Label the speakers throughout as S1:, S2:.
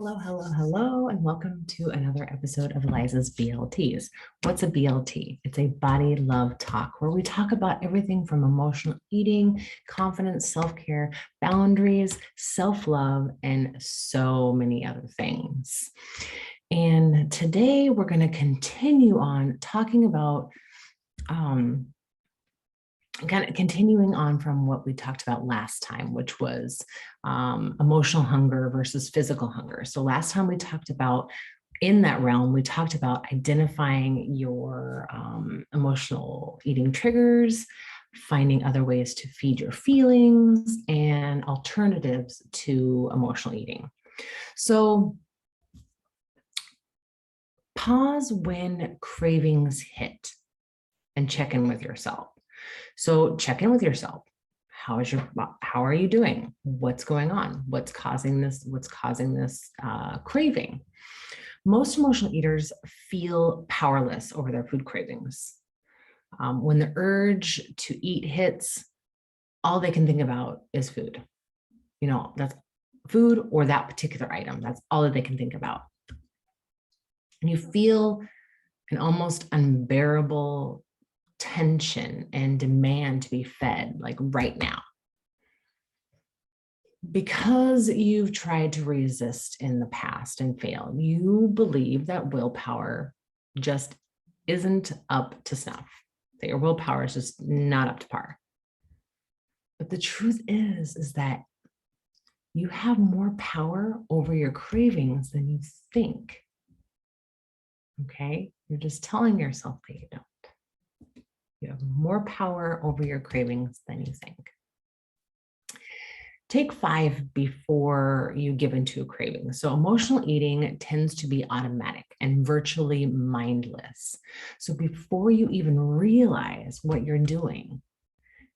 S1: Hello, hello, hello, and welcome to another episode of Liza's BLTs. What's a BLT? It's a body love talk where we talk about everything from emotional eating, confidence, self-care, boundaries, self-love, and so many other things. And today we're going to continue on talking about kind of continuing on from what we talked about last time, which was emotional hunger versus physical hunger. So last time we talked about, in that realm, we talked about identifying your emotional eating triggers, finding other ways to feed your feelings, and alternatives to emotional eating. So pause when cravings hit and check in with yourself. So check in with yourself. How are you doing? What's going on? What's causing this craving? Most emotional eaters feel powerless over their food cravings. When the urge to eat hits, all they can think about is food. That's food or that particular item. That's all that they can think about. And you feel an almost unbearable tension and demand to be fed, like right now. Because you've tried to resist in the past and failed, you believe that willpower just isn't up to snuff, that your willpower is just not up to par. But the truth is that you have more power over your cravings than you think. Okay? You're just telling yourself that you don't. You have more power over your cravings than you think. Take 5 before you give into a craving. So emotional eating tends to be automatic and virtually mindless. So before you even realize what you're doing,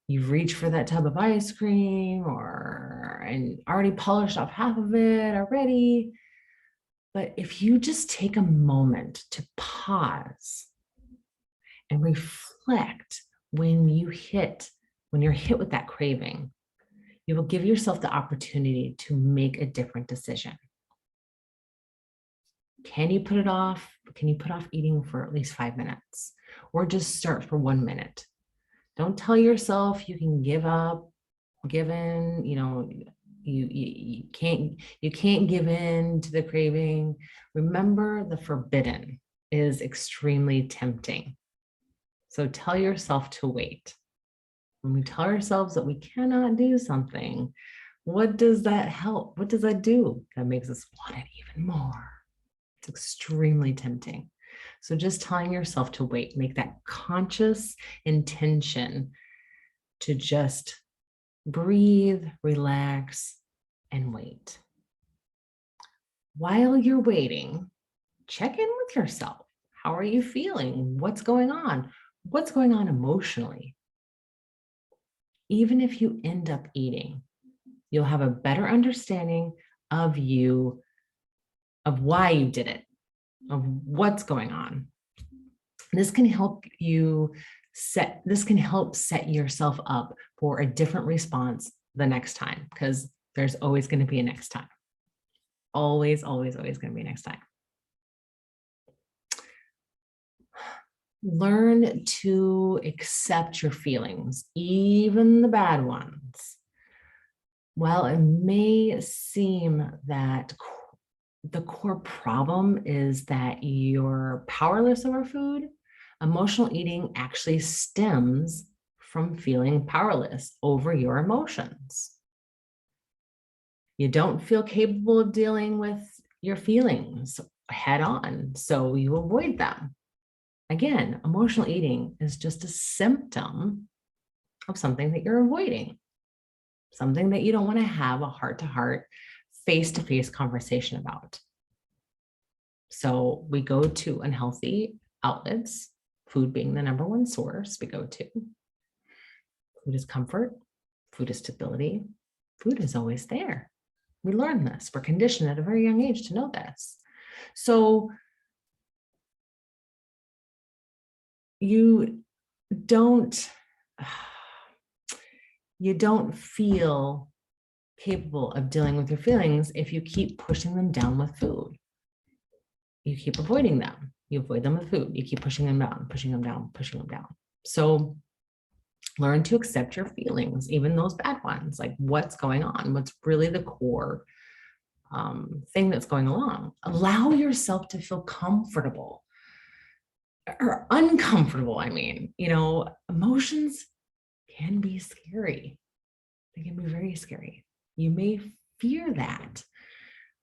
S1: you've reached for that tub of ice cream and already polished off half of it already. But if you just take a moment to pause and reflect when you're hit with that craving, you will give yourself the opportunity to make a different decision. Can you put it off? Can you put off eating for at least 5 minutes, or just start for 1 minute? Don't tell yourself you can give up, give in. You can't give in to the craving. Remember, the forbidden is extremely tempting. So tell yourself to wait. When we tell ourselves that we cannot do something, what does that help? What does that do? That makes us want it even more. It's extremely tempting. So just telling yourself to wait, make that conscious intention to just breathe, relax, and wait. While you're waiting, check in with yourself. How are you feeling? What's going on? What's going on emotionally? Even if you end up eating, you'll have a better understanding of why you did it, of what's going on. This can help set yourself up for a different response the next time, because there's always going to be a next time. Always, always, always going to be a next time. Learn to accept your feelings, even the bad ones. While it may seem that the core problem is that you're powerless over food, emotional eating actually stems from feeling powerless over your emotions. You don't feel capable of dealing with your feelings head on, so you avoid them. Again, emotional eating is just a symptom of something that you're avoiding, something that you don't want to have a heart-to-heart, face-to-face conversation about. So we go to unhealthy outlets, food being the number one source we go to. Food is comfort, food is stability, food is always there. We learn this. We're conditioned at a very young age to know this. So you don't feel capable of dealing with your feelings if you keep pushing them down with food. You keep avoiding them. You avoid them with food. You keep pushing them down, pushing them down, pushing them down. So learn to accept your feelings, even those bad ones, like what's going on, what's really the core thing that's going along. Allow yourself to feel comfortable or uncomfortable. I mean, emotions can be scary. They can be very scary. You may fear that,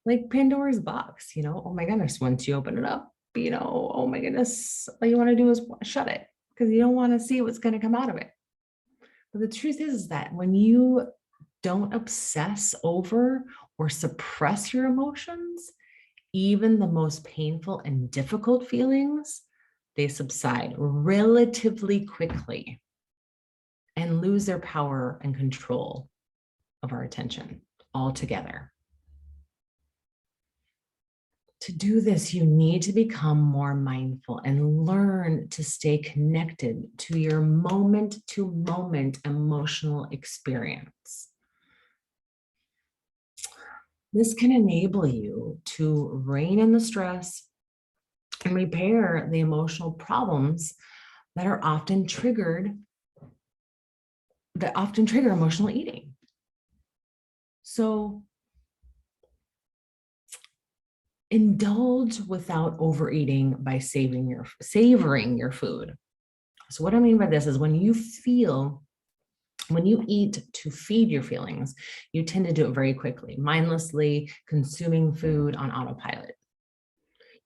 S1: like Pandora's box, oh my goodness, once you open it up, oh my goodness, all you want to do is shut it because you don't want to see what's going to come out of it. But the truth is that when you don't obsess over or suppress your emotions, even the most painful and difficult feelings, they subside relatively quickly and lose their power and control of our attention altogether. To do this, you need to become more mindful and learn to stay connected to your moment-to-moment emotional experience. This can enable you to rein in the stress and repair the emotional problems that often trigger emotional eating. So indulge without overeating by savoring your food. So what I mean by this is when you eat to feed your feelings, you tend to do it very quickly, mindlessly consuming food on autopilot.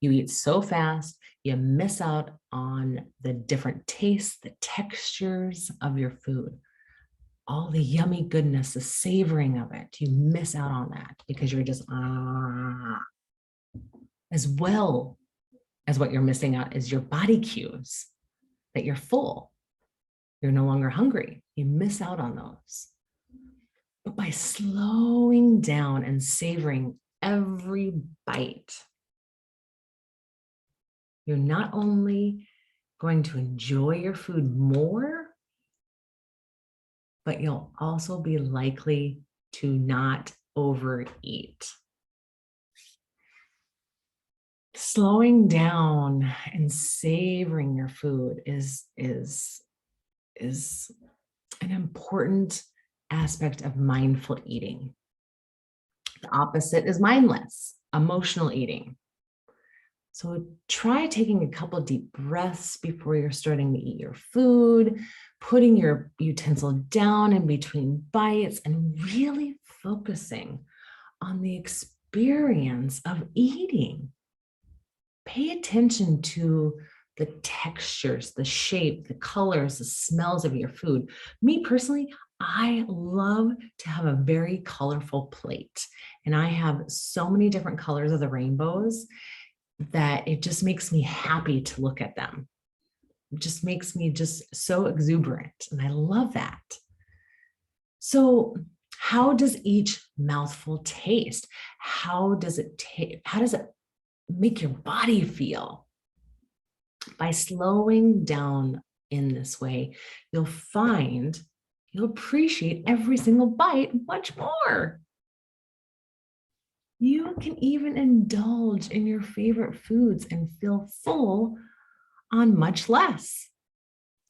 S1: You eat so fast, you miss out on the different tastes, the textures of your food, all the yummy goodness, the savoring of it. You miss out on that because you're just, as well as what you're missing out is your body cues that you're full. You're no longer hungry. You miss out on those. But by slowing down and savoring every bite, you're not only going to enjoy your food more, but you'll also be likely to not overeat. Slowing down and savoring your food is an important aspect of mindful eating. The opposite is mindless, emotional eating. So try taking a couple deep breaths before you're starting to eat your food, putting your utensil down in between bites, and really focusing on the experience of eating. Pay attention to the textures, the shape, the colors, the smells of your food. Me personally, I love to have a very colorful plate, and I have so many different colors of the rainbows that it just makes me happy to look at them. It just makes me just so exuberant, and I love that. So how does each mouthful taste? How does it make your body feel? By slowing down in this way, you'll find you'll appreciate every single bite much more. You can even indulge in your favorite foods and feel full on much less.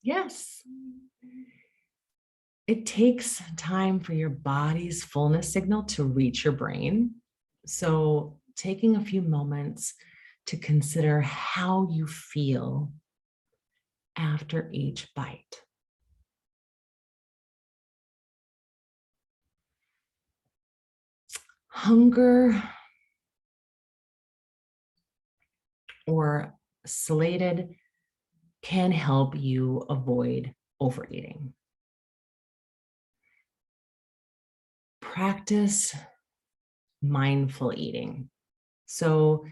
S1: Yes. It takes time for your body's fullness signal to reach your brain. So taking a few moments to consider how you feel after each bite. Hunger or slated can help you avoid overeating. Practice mindful eating. So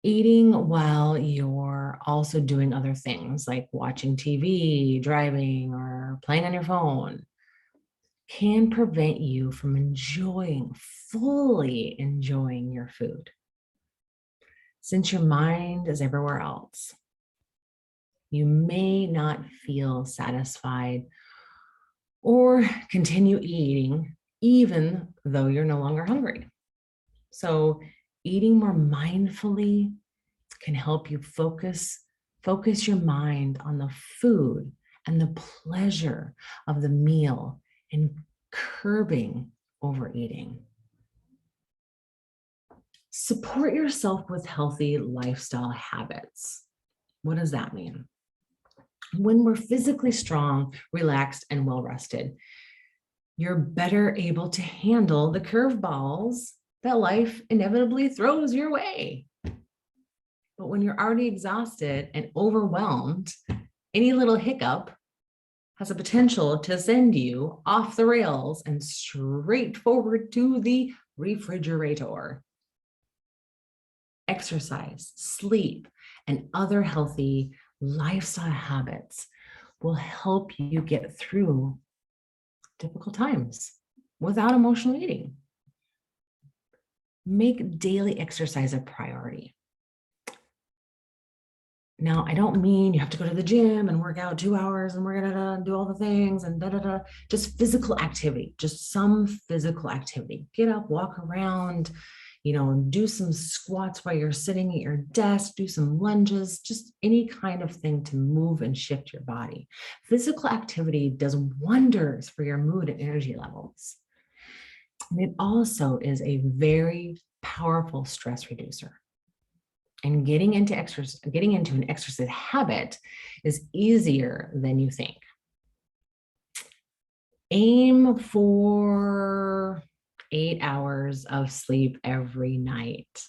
S1: eating while you're also doing other things like watching TV, driving, or playing on your phone can prevent you from fully enjoying your food. Since your mind is everywhere else, you may not feel satisfied or continue eating even though you're no longer hungry. So eating more mindfully can help you focus your mind on the food and the pleasure of the meal and curbing overeating. Support yourself with healthy lifestyle habits. What does that mean? When we're physically strong, relaxed, and well-rested, you're better able to handle the curveballs that life inevitably throws your way. But when you're already exhausted and overwhelmed, any little hiccup has a potential to send you off the rails and straight forward to the refrigerator. Exercise, sleep, and other healthy lifestyle habits will help you get through difficult times without emotional eating. Make daily exercise a priority. Now, I don't mean you have to go to the gym and work out 2 hours and we're gonna do all the things and just physical activity, just some physical activity. Get up, walk around, do some squats while you're sitting at your desk, do some lunges, just any kind of thing to move and shift your body. Physical activity does wonders for your mood and energy levels. And it also is a very powerful stress reducer. And getting into an exercise habit is easier than you think. Aim for 8 hours of sleep every night.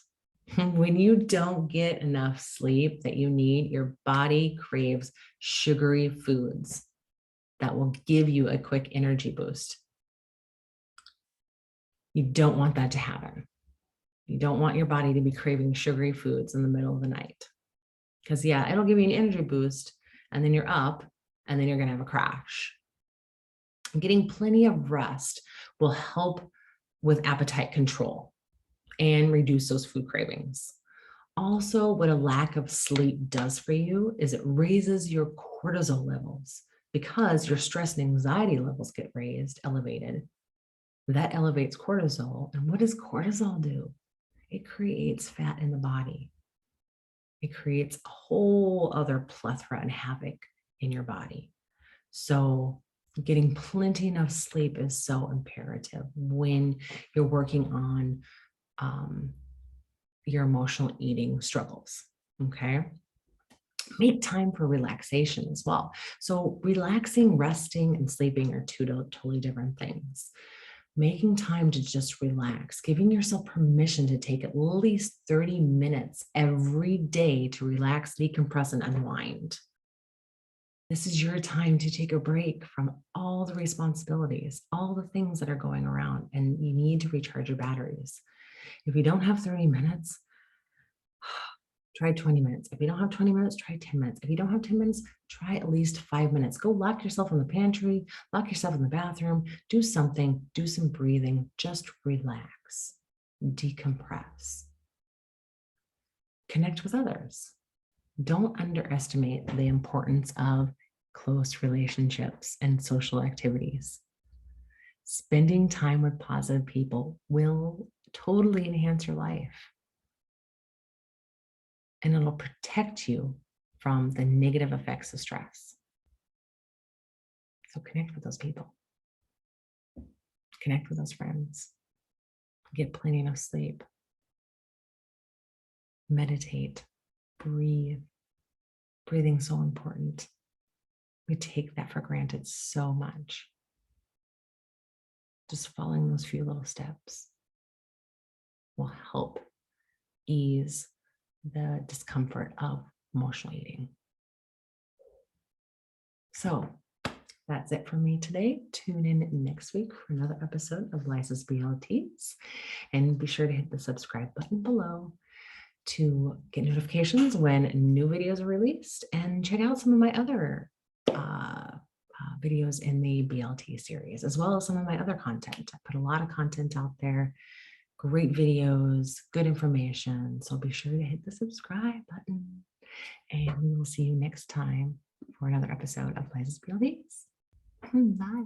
S1: When you don't get enough sleep that you need, your body craves sugary foods that will give you a quick energy boost. You don't want that to happen. You don't want your body to be craving sugary foods in the middle of the night. Because yeah, it'll give you an energy boost and then you're up and then you're going to have a crash. Getting plenty of rest will help with appetite control and reduce those food cravings. Also, what a lack of sleep does for you is it raises your cortisol levels because your stress and anxiety levels get elevated. That elevates cortisol. And what does cortisol do? It creates fat in the body. It creates a whole other plethora and havoc in your body. So getting plenty enough sleep is so imperative when you're working on your emotional eating struggles, okay? Make time for relaxation as well. So relaxing, resting, and sleeping are two totally different things. Making time to just relax, giving yourself permission to take at least 30 minutes every day to relax, decompress, and unwind. This is your time to take a break from all the responsibilities, all the things that are going around, and you need to recharge your batteries. If you don't have 30 minutes, try 20 minutes. If you don't have 20 minutes, try 10 minutes. If you don't have 10 minutes, try at least 5 minutes. Go lock yourself in the pantry, lock yourself in the bathroom, do something, do some breathing, just relax, decompress. Connect with others. Don't underestimate the importance of close relationships and social activities. Spending time with positive people will totally enhance your life. And it'll protect you from the negative effects of stress. So connect with those people. Connect with those friends. Get plenty enough sleep. Meditate. Breathe. Breathing's so important. We take that for granted so much. Just following those few little steps will help ease the discomfort of emotional eating. So that's it for me today. Tune in next week for another episode of Liza's BLTs. And be sure to hit the subscribe button below to get notifications when new videos are released, and check out some of my other videos in the BLT series, as well as some of my other content. I put a lot of content out there, great videos, good information. So be sure to hit the subscribe button, and we will see you next time for another episode of Liza's BLTs. Bye.